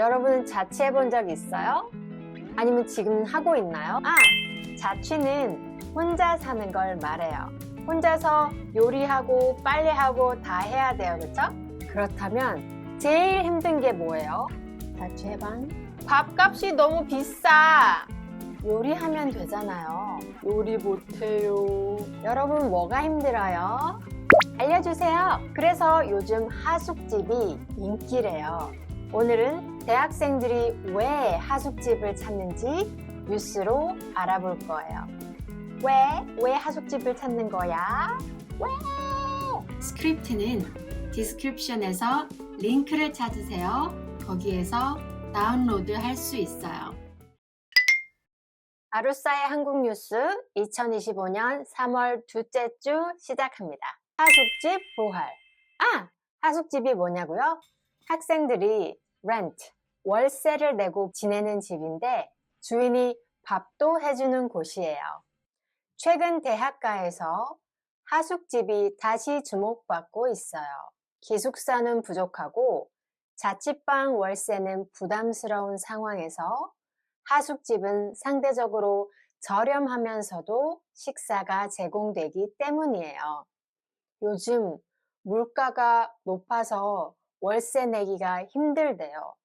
여러분은 자취해 본 적 있어요? 아니면 지금 하고 있나요? 자취는 혼자 사는 걸 말해요. 혼자서 요리하고 빨래하고 다 해야 돼요, 그렇죠? 그렇다면 제일 힘든 게 뭐예요? 자취해반? 밥값이 너무 비싸. 요리하면 되잖아요. 요리 못해요. 여러분 뭐가 힘들어요? 알려주세요. 그래서 요즘 하숙집이 인기래요. 오늘은 대학생들이 왜 하숙집을 찾는지 뉴스로 알아볼 거예요. 왜 하숙집을 찾는 거야? 왜? 스크립트는 디스크립션에서 링크를 찾으세요. 거기에서 다운로드 할 수 있어요. 아루사의 한국 뉴스 2025년 3월 둘째 주 시작합니다. 하숙집 부활. 하숙집이 뭐냐고요? 학생들이 rent, 월세를 내고 지내는 집인데 주인이 밥도 해주는 곳이에요. 최근 대학가에서 하숙집이 다시 주목받고 있어요. 기숙사는 부족하고 자취방 월세는 부담스러운 상황에서 하숙집은 상대적으로 저렴하면서도 식사가 제공되기 때문이에요. 요즘 물가가 높아서 월세 내기가 힘들대요.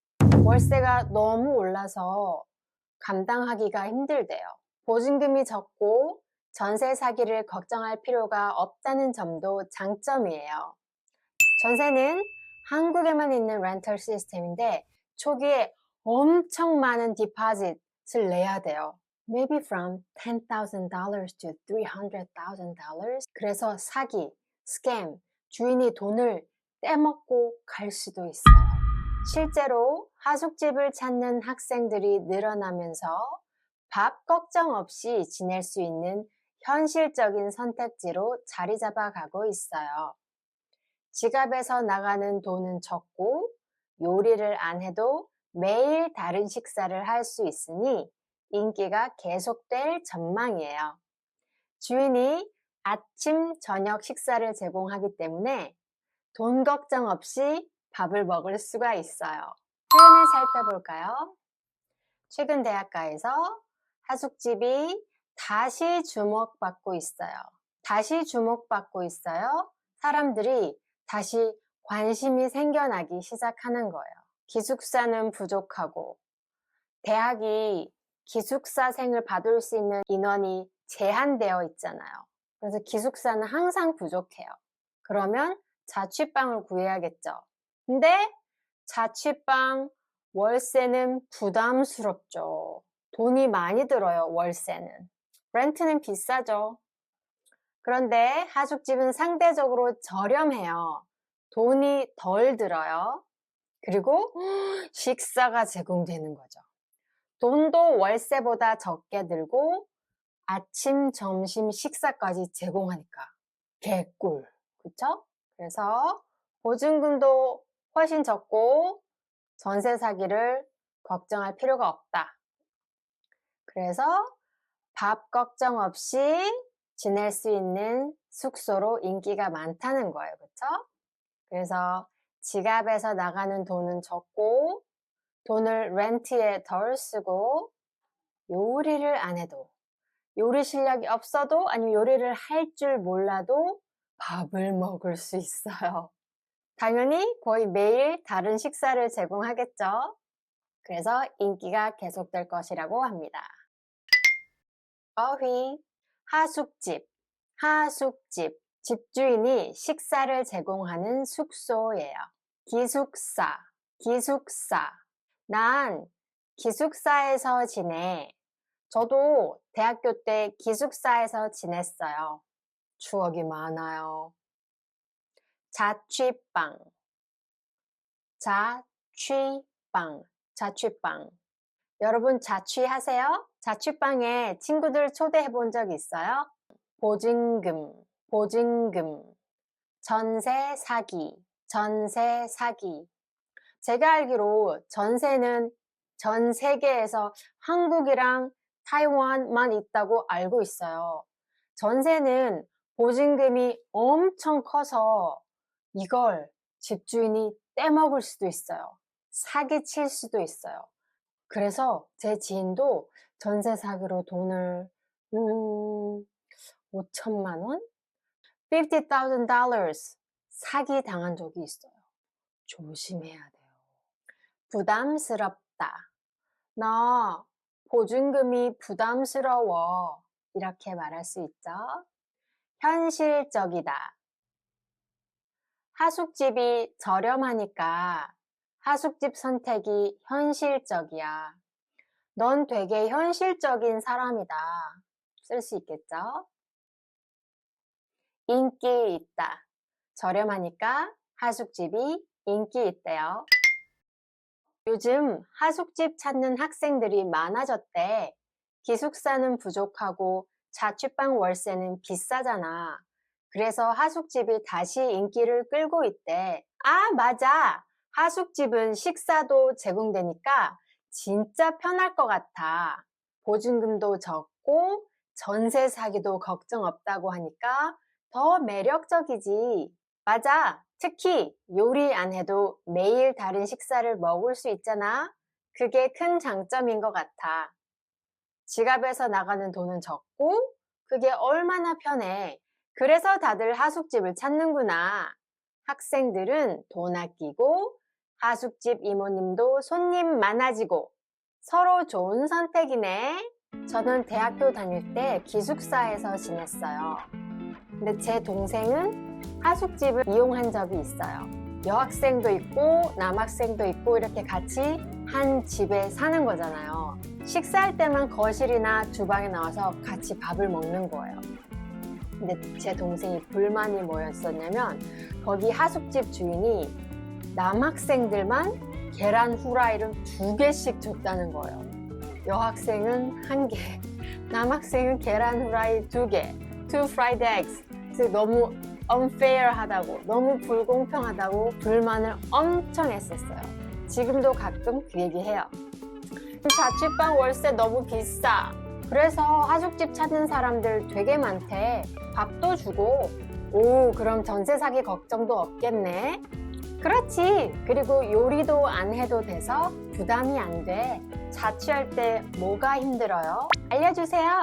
월세가 너무 올라서 감당하기가 힘들대요. 보증금이 적고 전세 사기를 걱정할 필요가 없다는 점도 장점이에요. 전세는 한국에만 있는 렌털 시스템인데 초기에 엄청 많은 디파짓을 내야 돼요. Maybe from $10,000 to $300,000. 그래서 사기, 스캠, 주인이 돈을 떼먹고 갈 수도 있어요. 실제로 하숙집을 찾는 학생들이 늘어나면서 밥 걱정 없이 지낼 수 있는 현실적인 선택지로 자리 잡아가고 있어요. 지갑에서 나가는 돈은 적고 요리를 안 해도 매일 다른 식사를 할 수 있으니 인기가 계속될 전망이에요. 주인이 아침, 저녁 식사를 제공하기 때문에 돈 걱정 없이 밥을 먹을 수가 있어요. 표현을 살펴볼까요? 최근 대학가에서 하숙집이 다시 주목받고 있어요. 다시 주목받고 있어요. 사람들이 다시 관심이 생겨나기 시작하는 거예요. 기숙사는 부족하고 대학이 기숙사생을 받을 수 있는 인원이 제한되어 있잖아요. 그래서 기숙사는 항상 부족해요. 그러면 자취방을 구해야겠죠. 근데 자취방 월세는 부담스럽죠. 돈이 많이 들어요, 월세는. 렌트는 비싸죠. 그런데 하숙집은 상대적으로 저렴해요. 돈이 덜 들어요. 그리고 식사가 제공되는 거죠. 돈도 월세보다 적게 들고 아침, 점심 식사까지 제공하니까 개꿀, 그쵸? 그래서 보증금도 훨씬 적고 전세 사기를 걱정할 필요가 없다. 그래서 밥 걱정 없이 지낼 수 있는 숙소로 인기가 많다는 거예요. 그쵸? 그래서 지갑에서 나가는 돈은 적고 돈을 렌트에 덜 쓰고 요리를 안 해도 요리 실력이 없어도 아니면 요리를 할 줄 몰라도 밥을 먹을 수 있어요. 당연히 거의 매일 다른 식사를 제공하겠죠. 그래서 인기가 계속될 것이라고 합니다. 어휘, 하숙집, 하숙집, 집주인이 식사를 제공하는 숙소예요. 기숙사, 기숙사. 난 기숙사에서 지내. 저도 대학교 때 기숙사에서 지냈어요. 추억이 많아요. 자취방, 자취방, 자취방. 여러분 자취하세요? 자취방에 친구들 초대해 본 적 있어요? 보증금, 보증금, 전세 사기, 전세 사기. 제가 알기로 전세는 전 세계에서 한국이랑 타이완만 있다고 알고 있어요. 전세는 보증금이 엄청 커서 이걸 집주인이 떼먹을 수도 있어요. 사기칠 수도 있어요. 그래서 제 지인도 전세 사기로 돈을 5천만 원? $50,000 사기 당한 적이 있어요. 조심해야 돼요. 부담스럽다. 나 보증금이 부담스러워. 이렇게 말할 수 있죠. 현실적이다. 하숙집이 저렴하니까 하숙집 선택이 현실적이야. 넌 되게 현실적인 사람이다. 쓸 수 있겠죠? 인기 있다. 저렴하니까 하숙집이 인기 있대요. 요즘 하숙집 찾는 학생들이 많아졌대. 기숙사는 부족하고 자취방 월세는 비싸잖아. 그래서 하숙집이 다시 인기를 끌고 있대. 아, 맞아. 하숙집은 식사도 제공되니까 진짜 편할 것 같아. 보증금도 적고 전세 사기도 걱정 없다고 하니까 더 매력적이지. 맞아. 특히 요리 안 해도 매일 다른 식사를 먹을 수 있잖아. 그게 큰 장점인 것 같아. 지갑에서 나가는 돈은 적고 그게 얼마나 편해. 그래서 다들 하숙집을 찾는구나. 학생들은 돈 아끼고 하숙집 이모님도 손님 많아지고 서로 좋은 선택이네. 저는 대학교 다닐 때 기숙사에서 지냈어요. 근데 제 동생은 하숙집을 이용한 적이 있어요. 여학생도 있고 남학생도 있고 이렇게 같이 한 집에 사는 거잖아요. 식사할 때만 거실이나 주방에 나와서 같이 밥을 먹는 거예요. 근데 제 동생이 불만이 뭐였었냐면 거기 하숙집 주인이 남학생들만 계란 후라이를 2개씩 줬다는 거예요. 여학생은 1개, 남학생은 계란 후라이 2개, 2 fried eggs. 그래서 너무 unfair하다고, 너무 불공평하다고 불만을 엄청 했었어요. 지금도 가끔 그 얘기해요. 자취방 월세 너무 비싸. 그래서 하숙집 찾는 사람들 되게 많대. 밥도 주고. 오, 그럼 전세 사기 걱정도 없겠네. 그렇지. 그리고 요리도 안 해도 돼서 부담이 안 돼. 자취할 때 뭐가 힘들어요? 알려주세요.